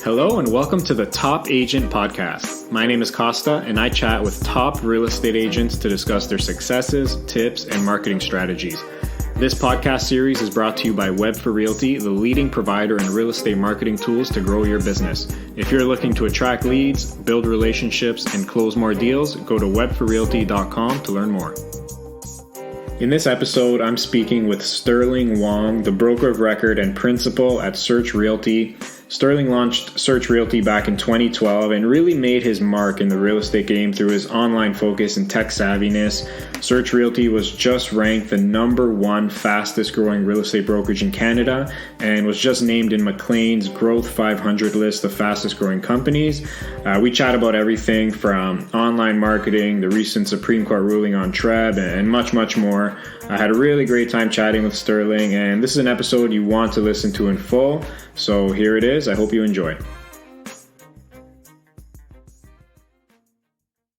Hello and welcome to the Top Agent Podcast. My name is Costa and I chat with top real estate agents to discuss their successes, tips, and marketing strategies. This podcast series is brought to you by Web for Realty, the leading provider in real estate marketing tools to grow your business. If you're looking to attract leads, build relationships, and close more deals, go to webforrealty.com to learn more. In this episode, I'm speaking with Sterling Wong, the broker of record and principal at Search Realty. Sterling launched Search Realty back in 2012 and really made his mark in the real estate game through his online focus and tech-saviness. Search Realty was just ranked the #1 fastest growing real estate brokerage in Canada and was just named in Maclean's Growth 500 list of fastest growing companies. We chat about everything from online marketing, the recent Supreme Court ruling on TREB, and much, much more. I had a really great time chatting with Sterling, and this is an episode you want to listen to in full. So here it is. I hope you enjoy.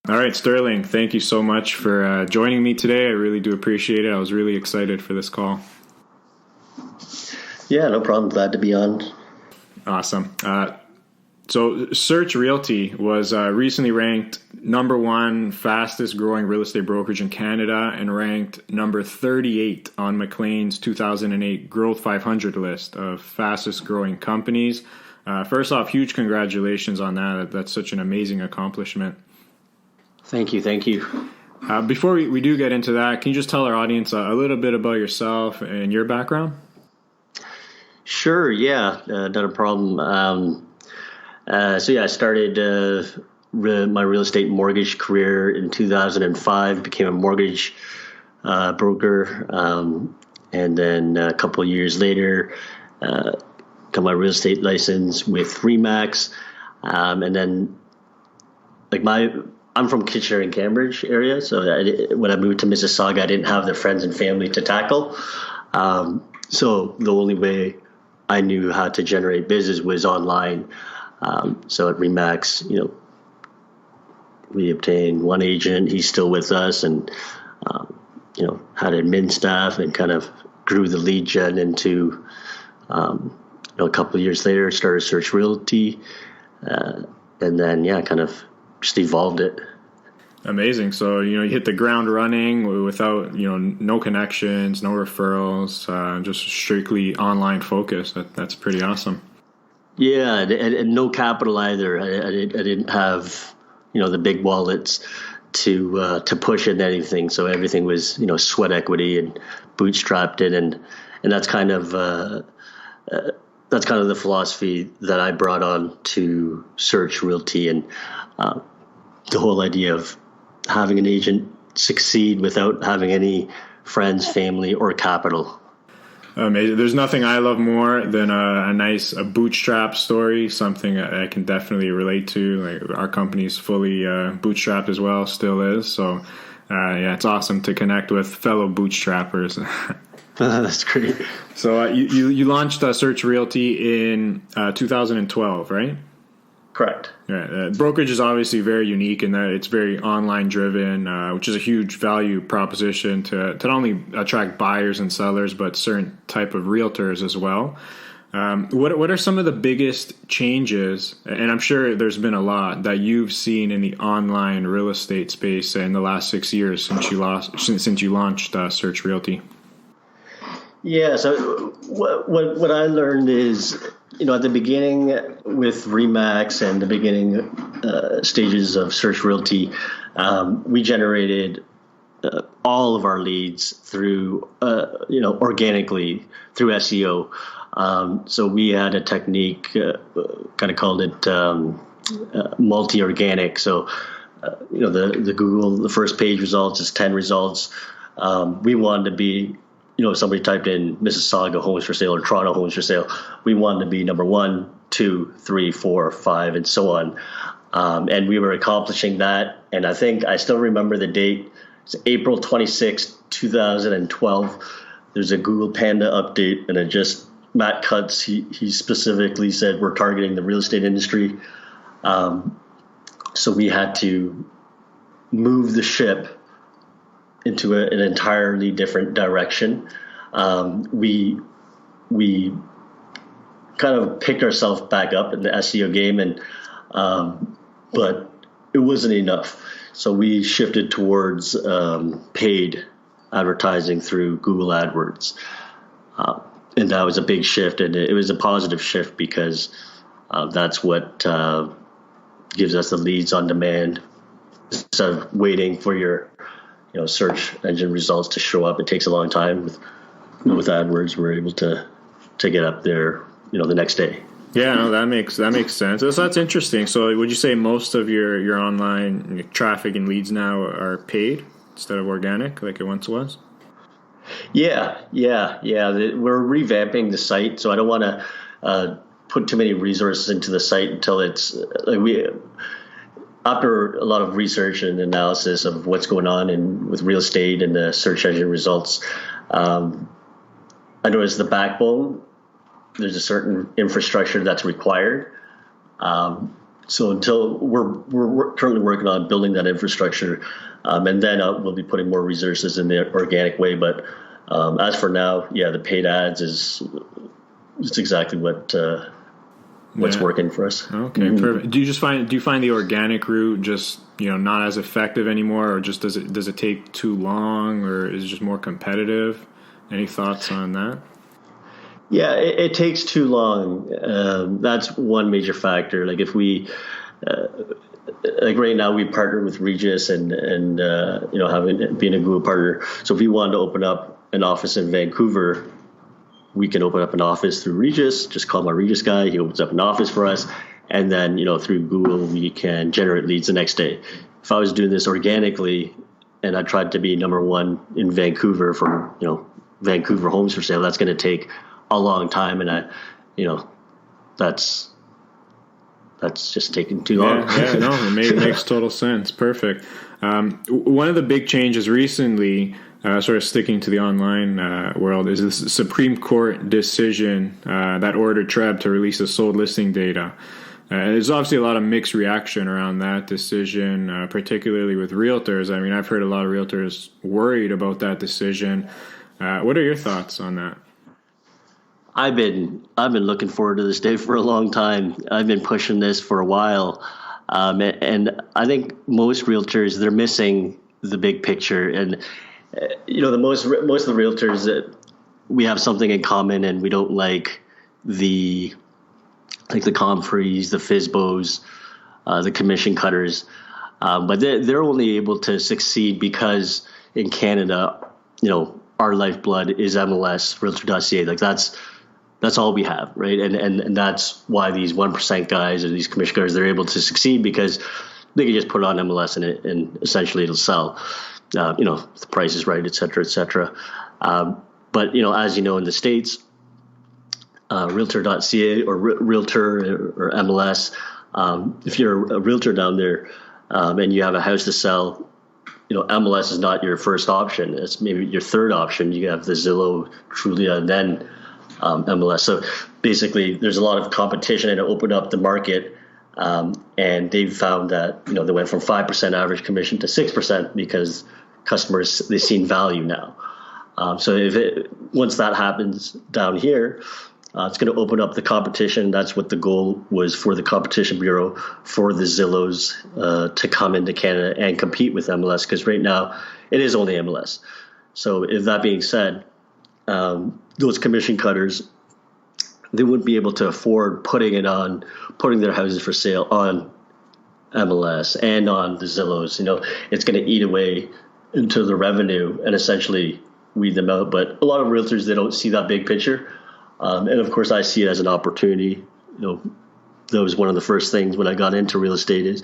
All right, Sterling, thank you so much for joining me today. I really do appreciate it. I was really excited for this call. Yeah, no problem. Glad to be on. Awesome. So Search Realty was recently ranked #1 fastest growing real estate brokerage in Canada and ranked number 38 on Maclean's 2008 Growth 500 list of fastest growing companies. First off, huge congratulations on that. That's such an amazing accomplishment. Thank you. Thank you. Before we do get into that, can you just tell our audience a little bit about yourself and your background? Sure. Yeah, not a problem. I started my real estate mortgage career in 2005, became a mortgage broker, and then a couple of years later, got my real estate license with RE/MAX, and then I'm from Kitchener and Cambridge area, so when I moved to Mississauga, I didn't have the friends and family to tackle, so the only way I knew how to generate business was online. So at RE/MAX, we obtained one agent. He's still with us, and had admin staff, and kind of grew the lead gen into. A couple of years later, started Search Realty, and then kind of just evolved it. Amazing. So you hit the ground running without no connections, no referrals, just strictly online focus. That's pretty awesome. Yeah, and no capital either. I didn't have, the big wallets to push in anything. So everything was, sweat equity and bootstrapped it, and that's kind of the philosophy that I brought on to Search Realty, and the whole idea of having an agent succeed without having any friends, family, or capital. Amazing. There's nothing I love more than a bootstrap story, something I can definitely relate to. Like our company's fully bootstrapped as well, still is. So, it's awesome to connect with fellow bootstrappers. That's great. So you launched Search Realty in 2012, right? Correct. Yeah, brokerage is obviously very unique in that it's very online driven, which is a huge value proposition to not only attract buyers and sellers, but certain type of realtors as well. What are some of the biggest changes, and I'm sure there's been a lot, that you've seen in the online real estate space in the last 6 years since you launched Search Realty? Yeah, so what I learned is, at the beginning with RE/MAX and the beginning stages of Search Realty, we generated all of our leads through, organically through SEO. So we had a technique, kind of called it multi-organic. So, the Google, the first page results is 10 results. We wanted to be, somebody typed in Mississauga homes for sale or Toronto homes for sale, we wanted to be number 1, 2, 3, 4, 5, and so on. And we were accomplishing that. And I think I still remember the date. It's April 26, 2012. There's a Google Panda update, and Matt Cutts, he specifically said, we're targeting the real estate industry. So we had to move the ship into an entirely different direction. We kind of picked ourselves back up in the SEO game, and but it wasn't enough. So we shifted towards paid advertising through Google AdWords. And that was a big shift, and it was a positive shift because that's what gives us the leads on demand. Instead of waiting for your search engine results to show up, it takes a long time. With AdWords, we're able to get up there the next day. Yeah, no, that makes sense. That's interesting. So would you say most of your online traffic and leads now are paid instead of organic like it once was? Yeah. We're revamping the site, so I don't want to put too many resources into the site until it's after a lot of research and analysis of what's going on with real estate and the search engine results. I noticed the backbone. There's a certain infrastructure that's required. So until we're currently working on building that infrastructure, and then we'll be putting more resources in the organic way. But as for now, the paid ads is exactly what's working for us. Okay, perfect. Do you find the organic route just not as effective anymore, or just does it take too long, or is it just more competitive? Any thoughts on that? Yeah, it takes too long. That's one major factor. Like if we, like right now, we partner with Regis and being a Google partner. So if we wanted to open up an office in Vancouver, we can open up an office through Regis. Just call my Regis guy. He opens up an office for us, and then through Google we can generate leads the next day. If I was doing this organically, and I tried to be number one in Vancouver for Vancouver homes for sale, that's going to take a long time, and that's just taking too long. It makes total sense. Perfect. One of the big changes recently, sort of sticking to the online world, is this Supreme Court decision that ordered TREB to release the sold listing data. There's obviously a lot of mixed reaction around that decision, particularly with realtors. I mean, I've heard a lot of realtors worried about that decision. What are your thoughts on that? I've been looking forward to this day for a long time. I've been pushing this for a while, and I think most realtors, they're missing the big picture. And most of the realtors, we have something in common, and we don't like the Comfreys, the FSBOs, the commission cutters, but they're only able to succeed because in Canada, our lifeblood is MLS, Realtor.ca. Like that's all we have, right? And that's why these 1% guys or these commission guys, they're able to succeed because they can just put it on MLS and essentially it'll sell. If the price is right, et cetera, et cetera. But as in the States, Realtor.ca or Realtor or MLS, if you're a realtor down there and you have a house to sell, MLS is not your first option. It's maybe your third option. You have the Zillow, Trulia, and then MLS. So basically, there's a lot of competition, and it opened up the market. And they've found that they went from 5% average commission to 6% because customers, they've seen value now. So once that happens down here, it's going to open up the competition. That's what the goal was for the Competition Bureau, for the Zillows to come into Canada and compete with MLS, because right now it is only MLS. So if that being said, those commission cutters, they wouldn't be able to afford putting their houses for sale on MLS and on the Zillows. It's going to eat away into the revenue and essentially weed them out. But a lot of realtors, they don't see that big picture. And of course, I see it as an opportunity. That was one of the first things when I got into real estate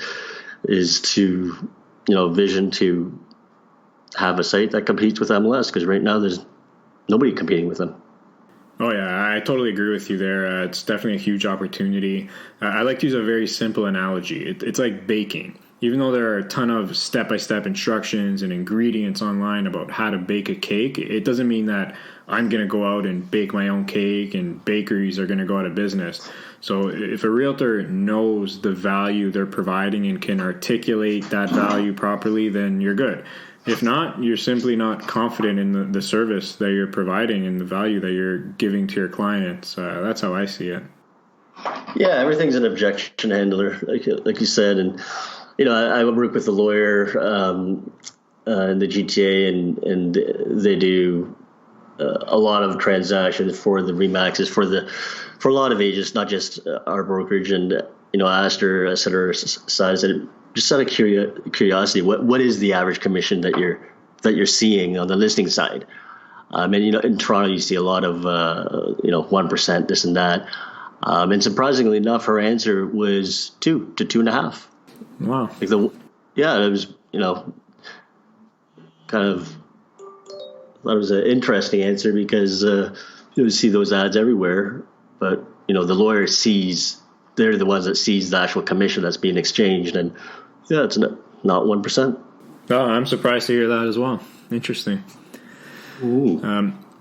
is to, vision to have a site that competes with MLS, because right now there's nobody competing with them. Oh, yeah, I totally agree with you there. It's definitely a huge opportunity. I like to use a very simple analogy. It's like baking. Even though there are a ton of step-by-step instructions and ingredients online about how to bake a cake, it doesn't mean that I'm going to go out and bake my own cake and bakeries are going to go out of business. So if a realtor knows the value they're providing and can articulate that value properly, then you're good. If not, you're simply not confident in the service that you're providing and the value that you're giving to your clients. That's how I see it. Yeah, everything's an objection handler, like you said, and I work with a lawyer in the GTA, and they do a lot of transactions for the Remaxes for a lot of agents, not just our brokerage. And Aster, et cetera, size. And just out of curiosity, what is the average commission that you're seeing on the listing side? And in Toronto, you see a lot of 1%, this and that. And surprisingly enough, her answer was 2 to 2.5. Wow. It was kind of. I thought it was an interesting answer because you see those ads everywhere, but the lawyer they're the ones that sees the actual commission that's being exchanged, and it's not 1%. Oh, I'm surprised to hear that as well. Interesting.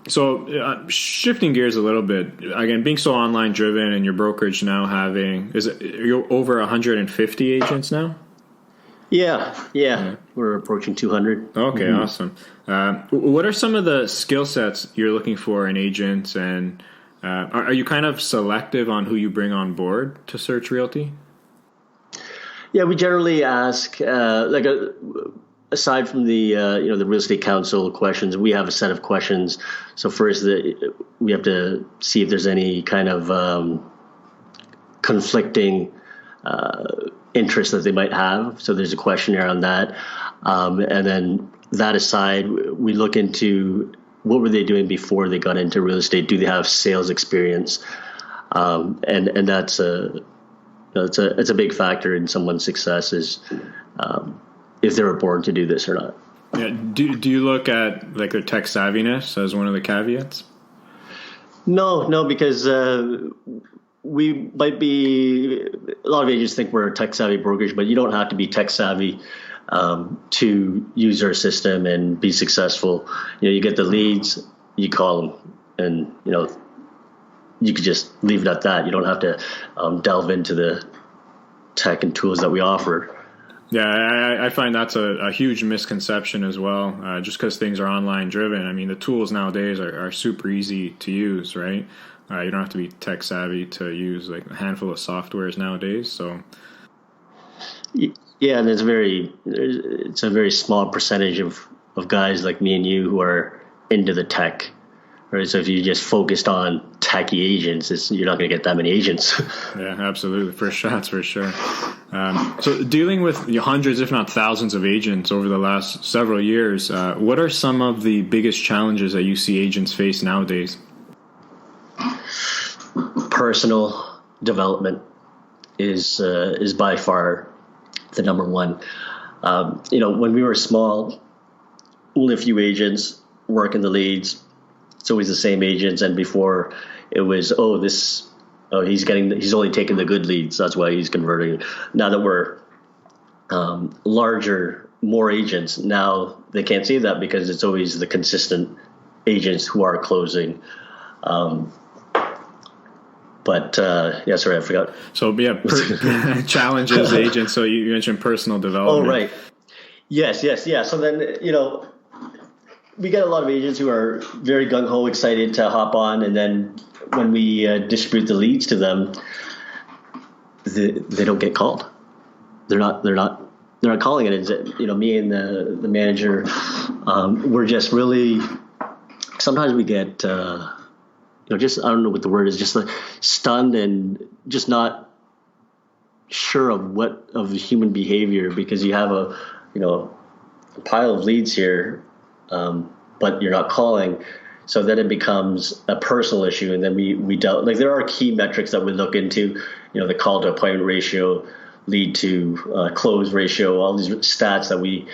So shifting gears a little bit, again, being so online driven, and your brokerage now you're over 150 agents now? Yeah. We're approaching 200. Okay, Mm-hmm. Awesome. What are some of the skill sets you're looking for in agents, and are you kind of selective on who you bring on board to Search Realty? Yeah, we generally ask, aside from the the real estate counsel questions, we have a set of questions. So first, we have to see if there's any kind of conflicting interest that they might have. So there's a questionnaire on that. And then that aside, we look into what were they doing before they got into real estate? Do they have sales experience? And that's it's a big factor in someone's success is if they were born to do this or not. Yeah. Do you look at like their tech savviness as one of the caveats? No, because we might be, a lot of agents think we're a tech savvy brokerage, but you don't have to be tech savvy to use our system and be successful. You get the leads, you call them, and you could just leave it at that. You don't have to delve into the tech and tools that we offer. Yeah, I find that's a huge misconception as well, just because things are online driven. I mean, the tools nowadays are super easy to use, right? You don't have to be tech savvy to use like a handful of softwares nowadays. So, yeah, and it's a very small percentage of guys like me and you who are into the tech, right? So if you just focused on techie agents, you're not going to get that many agents. Yeah, absolutely, that's for sure. So dealing with hundreds, if not thousands, of agents over the last several years, what are some of the biggest challenges that you see agents face nowadays? Personal development is by far the number one. When we were small, only a few agents working the leads. It's always the same agents, and before it was he's only taking the good leads, that's why he's converting. Now that we're larger, more agents, now they can't see that because it's always the consistent agents who are closing. Sorry, I forgot. So challenges agents. So you mentioned personal development. Oh, right. Yes. Yeah. So then, we get a lot of agents who are very gung-ho, excited to hop on. And then when we distribute the leads to them, they don't get called. They're not calling it. It's, me and the manager, we're just really, sometimes we get, just, I don't know what the word is, just like stunned and just not sure of the human behavior, because you have a pile of leads here, but you're not calling. So then it becomes a personal issue. And then we dealt, like, there are key metrics that we look into, the call to appointment ratio, lead to close ratio, all these stats that we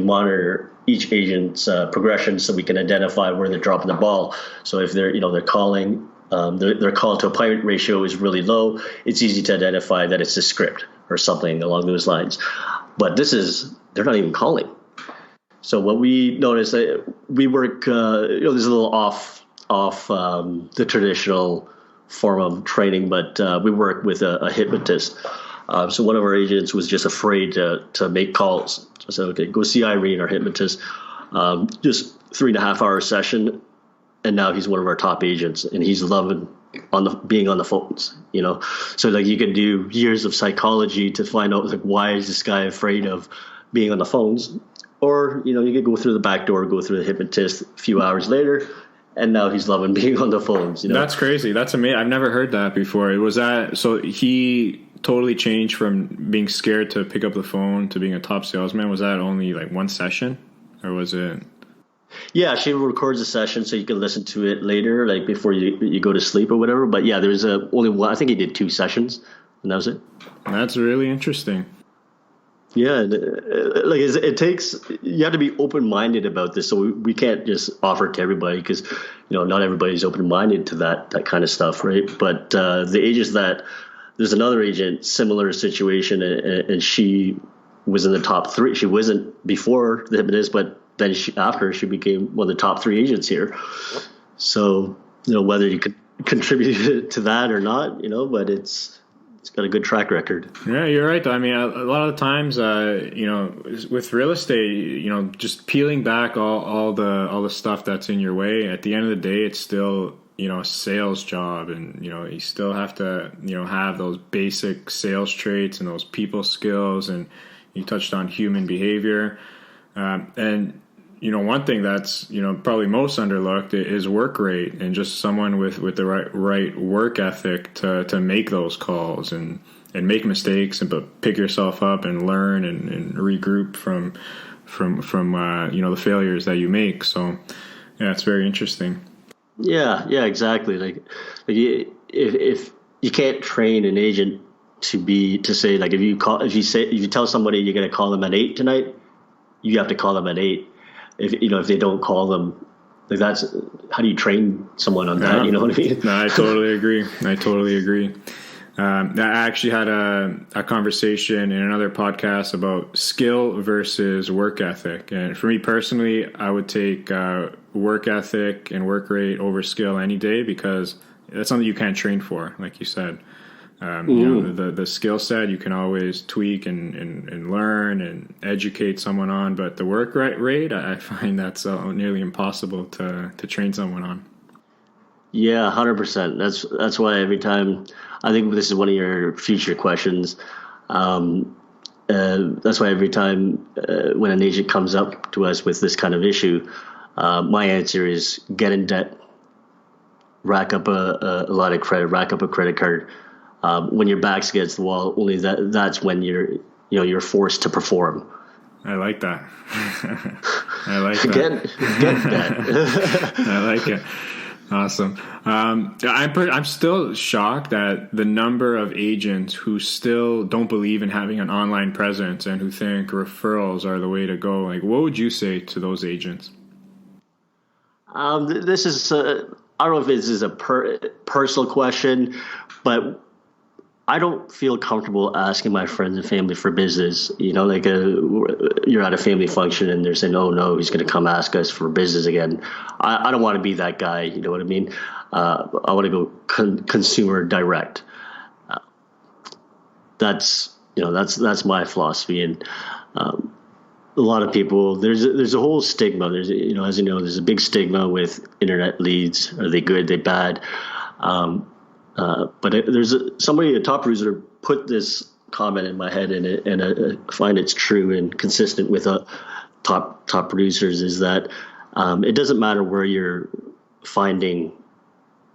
monitor each agent's progression, so we can identify where they're dropping the ball. So if they're calling, their call to appointment ratio is really low, it's easy to identify that it's a script or something along those lines. But they're not even calling. So what we notice, we work, there's a little off the traditional form of training, but we work with a hypnotist. So one of our agents was just afraid to make calls. So I said, okay, go see Irene, our hypnotist. Just 3.5 hour session, and now he's one of our top agents, and he's loving being on the phones, so like you could do years of psychology to find out like why is this guy afraid of being on the phones, or you could go through the back door, go through the hypnotist a few hours later, and now he's loving being on the phones. That's crazy. That's amazing. I've never heard that before. Was that so? He totally changed from being scared to pick up the phone to being a top salesman. Was that only like one session, or was it? Yeah, she records a session so you can listen to it later, like before you go to sleep or whatever. But yeah, there's only one. I think he did 2 sessions, and that was it. That's really interesting. Yeah, like it takes, you have to be open-minded about this. So we can't just offer it to everybody because, not everybody's open-minded to that kind of stuff, right? But the agents there's another agent, similar situation, and she was in the top 3. She wasn't before the hypnotist, but then after she became one of the top 3 agents here. So, whether you could contribute to that or not, but it's got a good track record. Yeah, you're right. I mean, a lot of times, with real estate, just peeling back all the stuff that's in your way, at the end of the day, it's still, a sales job, and, you still have to, have those basic sales traits and those people skills. And you touched on human behavior. And, one thing that's, probably most underlooked is work rate, and just someone with the right work ethic to make those calls and make mistakes, but pick yourself up and learn and regroup from the failures that you make. So yeah, it's very interesting. Yeah, exactly. Like if you can't train an agent to say, like, if you tell somebody you're going to call them at 8 tonight, you have to call them at 8. If they don't call them, like, that's how do you train someone on that? You know what I mean? No, I totally agree. I actually had a conversation in another podcast about skill versus work ethic. And for me personally, I would take work ethic and work rate over skill any day, because that's something you can't train for, like you said. The skill set you can always tweak and learn and educate someone on, but the work rate, I find that's nearly impossible to train someone on. Yeah, 100%. That's why every time, I think this is one of your future questions. That's why every time when an agent comes up to us with this kind of issue, my answer is get in debt, rack up a lot of credit, rack up a credit card. When your back's against the wall, only that's when you're forced to perform. I like that. I like that. Get that. I like it. Awesome. I'm still shocked at the number of agents who still don't believe in having an online presence and who think referrals are the way to go. Like, what would you say to those agents? This is I don't know if this is a personal question, but I don't feel comfortable asking my friends and family for business. Like you're at a family function and they're saying, "Oh no, he's going to come ask us for business again." I don't want to be that guy. You know what I mean? I want to go consumer direct. That's my philosophy. And a lot of people, there's a whole stigma. There's as there's a big stigma with internet leads. Are they good? Are they bad? But there's somebody, a top producer, put this comment in my head, and I find it's true and consistent with top producers, is that it doesn't matter where you're finding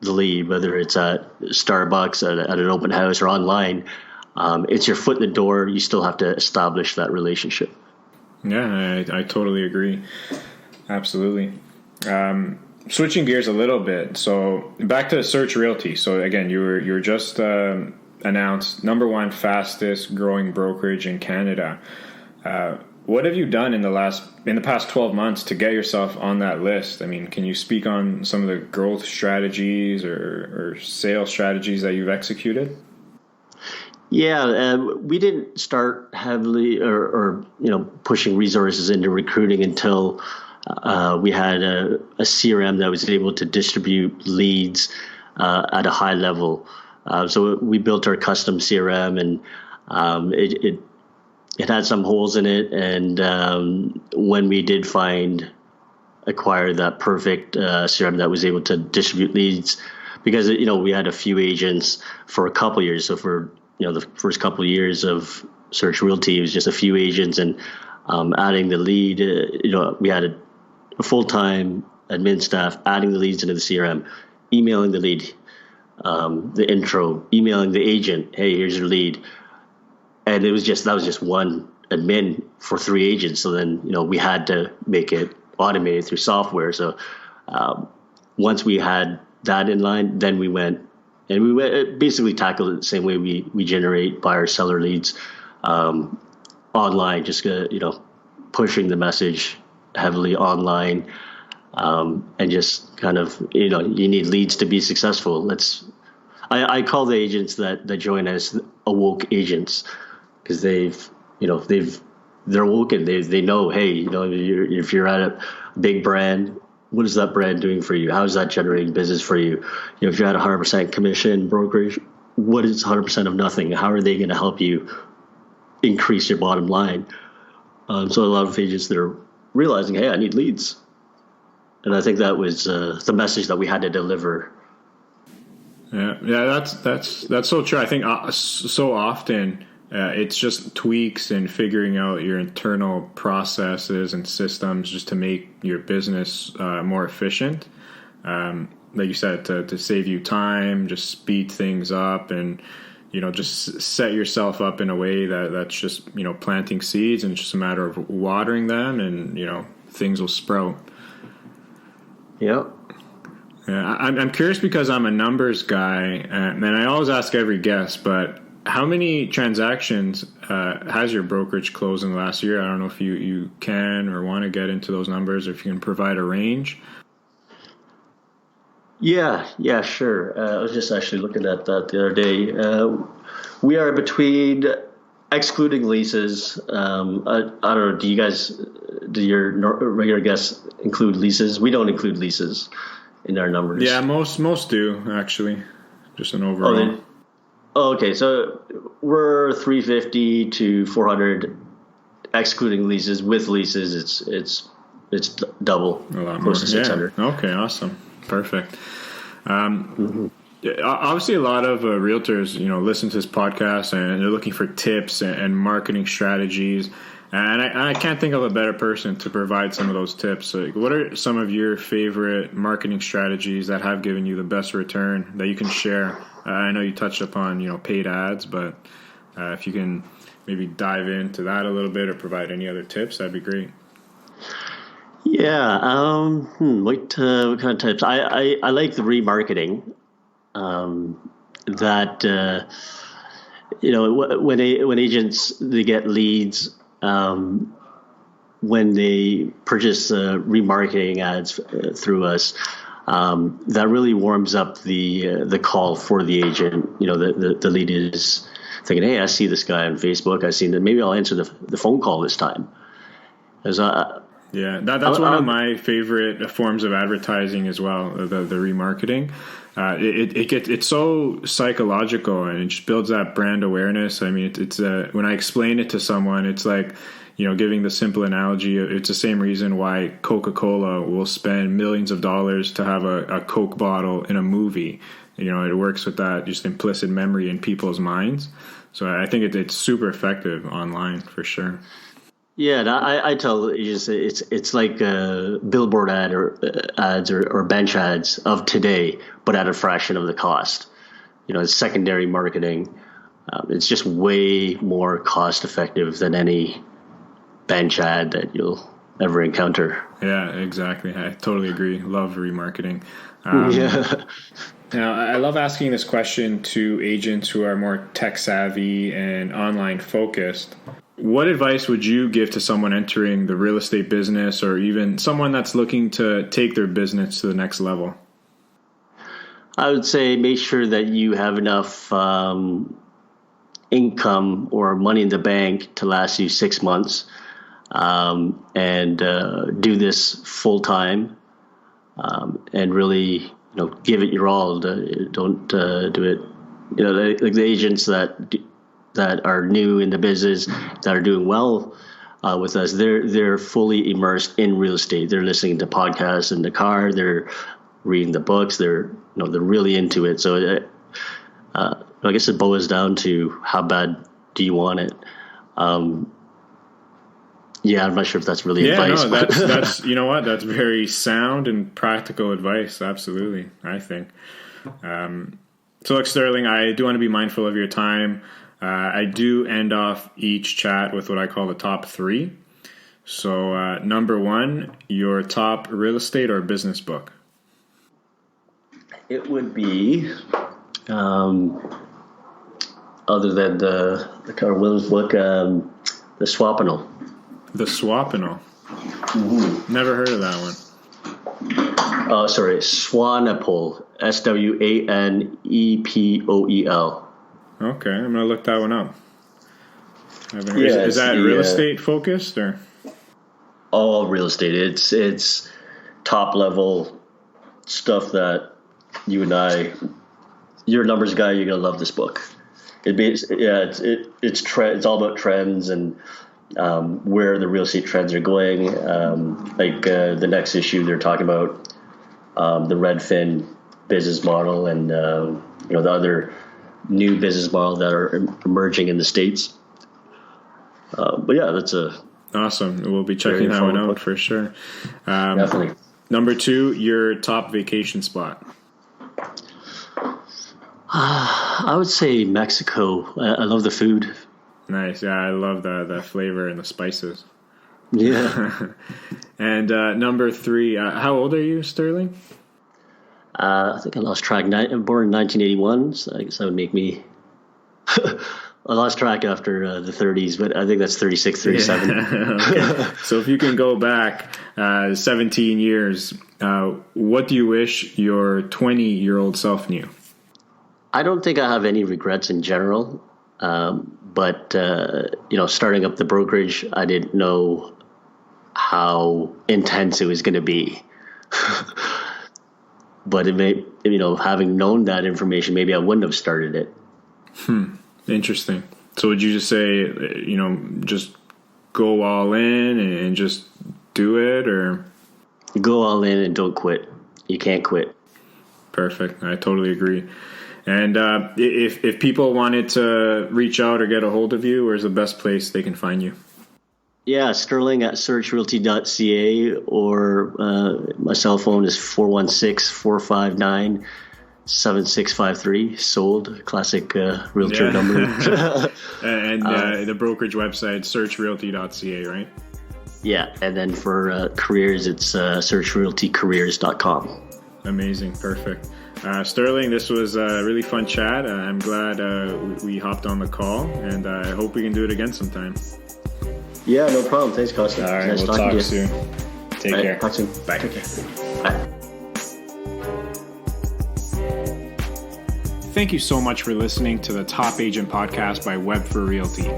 the lead, whether it's at Starbucks, at an open house, or online. It's your foot in the door. You still have to establish that relationship. Yeah, I totally agree. Absolutely. Switching gears a little bit, so back to Search Realty. So again, you were just announced number 1 fastest growing brokerage in Canada. What have you done in the past 12 months to get yourself on that list? I mean, can you speak on some of the growth strategies or sales strategies that you've executed? Yeah, we didn't start heavily or pushing resources into recruiting until we had a CRM that was able to distribute leads at a high level. So we built our custom CRM, and it had some holes in it. And when we did acquire that perfect CRM that was able to distribute leads because, we had a few agents for a couple of years. So for, the first couple of years of Search Realty, it was just a few agents, and adding the lead, we had a full-time admin staff, adding the leads into the CRM, emailing the lead, the intro, emailing the agent, hey, here's your lead. And that was just one admin for 3 agents. So then, we had to make it automated through software. So once we had that in line, then we went basically tackled it the same way we generate buyer seller leads online, just pushing the message heavily online, and just kind of you need leads to be successful. I call the agents that join as awoke agents, because they're awoken. They know, hey, if you're at a big brand, what is that brand doing for you? How is that generating business for you? If you're at 100% commission brokerage, what is 100% of nothing? How are they going to help you increase your bottom line? So a lot of agents that are realizing, hey, I need leads. And I think that was the message that we had to deliver. Yeah, that's so true. I think so often it's just tweaks and figuring out your internal processes and systems just to make your business more efficient. Like you said, to save you time, just speed things up, and just set yourself up in a way that's just planting seeds, and it's just a matter of watering them, and things will sprout. Yep. Yeah, I'm curious because I'm a numbers guy, and I always ask every guest, but how many transactions has your brokerage closed in the last year? I don't know if you can or want to get into those numbers, or if you can provide a range. Yeah, sure. I was just actually looking at that the other day. We are between, excluding leases. I don't know. Do your regular guests include leases? We don't include leases in our numbers. Yeah, most do, actually. Just an overall. Okay, so we're 350 to 400, excluding leases. With leases, it's double, a lot close more. to 600. Yeah. Okay, awesome, perfect. Obviously, a lot of realtors, listen to this podcast and they're looking for tips and marketing strategies. And I can't think of a better person to provide some of those tips. What are some of your favorite marketing strategies that have given you the best return that you can share? I know you touched upon, paid ads, but if you can maybe dive into that a little bit or provide any other tips, that'd be great. Yeah. What kind of tips? I like the remarketing. When agents, they get leads, when they purchase remarketing ads through us, that really warms up the call for the agent. The lead is thinking, hey, I see this guy on Facebook. I seen that. Maybe I'll answer the phone call this time. That's one of my favorite forms of advertising as well. The remarketing. It's so psychological, and it just builds that brand awareness. I mean, it's when I explain it to someone, it's like, giving the simple analogy, it's the same reason why Coca-Cola will spend millions of dollars to have a Coke bottle in a movie. It works with that just implicit memory in people's minds. So I think it's super effective online for sure. Yeah, and I tell agents it's like billboard ads or bench ads of today, but at a fraction of the cost. It's secondary marketing. It's just way more cost effective than any bench ad that you'll ever encounter. Yeah, exactly. I totally agree. Love remarketing. Now, I love asking this question to agents who are more tech savvy and online focused. What advice would you give to someone entering the real estate business, or even someone that's looking to take their business to the next level? I would say make sure that you have enough income or money in the bank to last you 6 months, and do this full time, and really give it your all. Don't do it. Like the agents that are new in the business, that are doing well with us, they're fully immersed in real estate. They're listening to podcasts in the car. They're reading the books. They're really into it. So I guess it boils down to how bad do you want it. Yeah, I'm not sure if that's really advice. Yeah, no, that's you know what? That's very sound and practical advice. Absolutely, I think. So look, Sterling, I do want to be mindful of your time. I do end off each chat with what I call the top three. So number one, your top real estate or business book? It would be, other than the Keller Williams book, The Swapino. The Swapino. Mm-hmm. Never heard of that one. Sorry, Swanepoel. Swanepoel. Okay, I'm gonna look that one up. Is that real estate focused or? All real estate. It's top level stuff that you and I. You're a numbers guy. You're gonna love this book. It's all about trends and where the real estate trends are going. The next issue, they're talking about the Redfin business model and the other new business model that are emerging in the States. But yeah, that's awesome. We'll be checking that one out for sure. Definitely. Number two, your top vacation spot. I would say Mexico. I love the food. Nice. Yeah, I love the flavor and the spices. Yeah. And number three, how old are you, Sterling? I think I lost track. I'm born in 1981, so I guess that would make me... I lost track after the 30s, but I think that's 36, 37. Yeah. Okay. So if you can go back 17 years, what do you wish your 20-year-old self knew? I don't think I have any regrets in general, but starting up the brokerage, I didn't know how intense it was going to be. But it may, having known that information, maybe I wouldn't have started it. Interesting. So would you just say, just go all in and just do it, or go all in and don't quit? You can't quit. Perfect. I totally agree. And if people wanted to reach out or get a hold of you, where's the best place they can find you? Yeah, Sterling at searchrealty.ca, or my cell phone is 416-459-7653. Sold, classic realtor number. And the brokerage website, searchrealty.ca, right? Yeah, and then for careers, it's searchrealtycareers.com. Amazing, perfect. Sterling, this was a really fun chat. I'm glad we hopped on the call, and I hope we can do it again sometime. Yeah, no problem. Thanks, Costa. All right, nice we'll talk soon. Take care. Talk soon. Bye. Take care. Bye. Thank you so much for listening to the Top Agent Podcast by Web for Realty.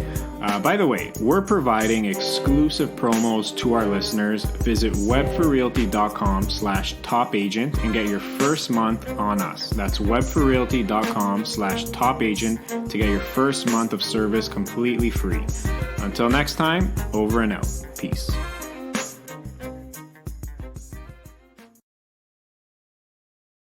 By the way, we're providing exclusive promos to our listeners. Visit webforrealty.com/topagent and get your first month on us. That's webforrealty.com/topagent to get your first month of service completely free. Until next time, over and out. Peace.